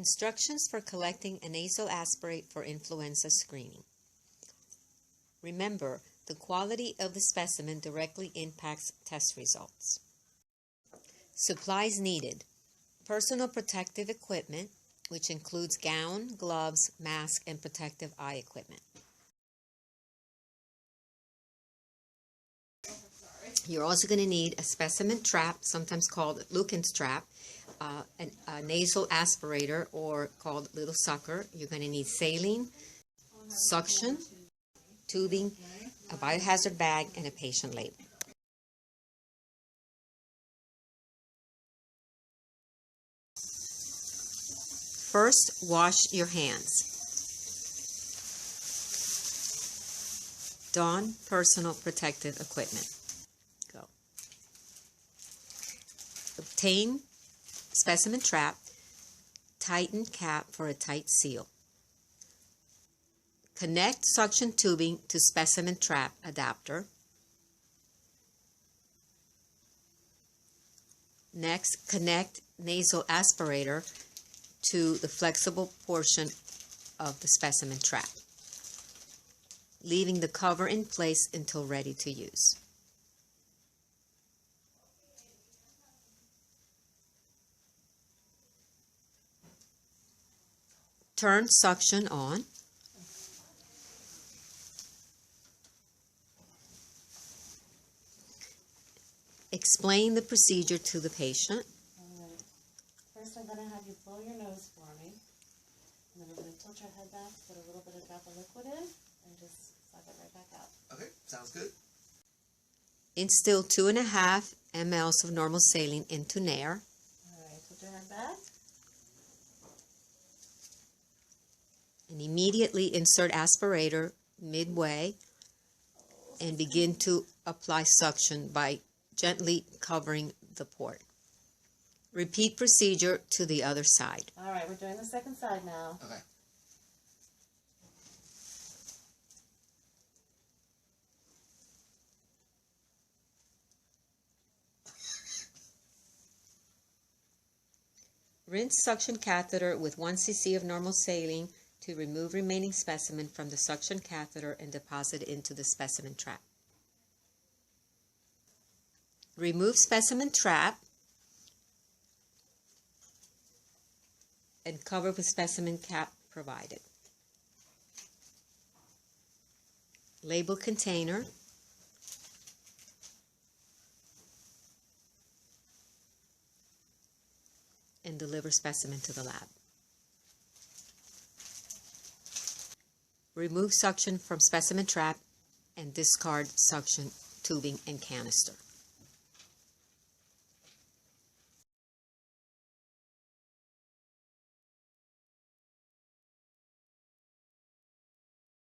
Instructions for collecting a nasal aspirate for influenza screening. Remember, the quality of the specimen directly impacts test results. Supplies needed: personal protective equipment, which includes gown, gloves, mask, and protective eye equipment. You're also going to need a specimen trap, sometimes called Lucan's trap, a nasal aspirator, or called little sucker. You're going to need saline, suction, tubing, a biohazard bag, and a patient label. First, wash your hands. Don personal protective equipment. Go. Obtain specimen trap, tighten cap for a tight seal. Connect suction tubing to specimen trap adapter. Next, connect nasal aspirator to the flexible portion of the specimen trap, leaving the cover in place until ready to use. Turn suction on. Explain the procedure to the patient. Alright. First, I'm going to have you blow your nose for me. And then I'm going to tilt your head back, put a little bit of drop of liquid in, and just suck it right back out. Okay, sounds good. Instill 2.5 mL of normal saline into Nair. Alright, tilt your head back. And immediately insert aspirator midway and begin to apply suction by gently covering the port. Repeat procedure to the other side. Alright, we're doing the second side now. Okay. Rinse suction catheter with 1 cc of normal saline to remove remaining specimen from the suction catheter and deposit it into the specimen trap. Remove specimen trap and cover with specimen cap provided. Label container. And deliver specimen to the lab. Remove suction from specimen trap and discard suction tubing and canister.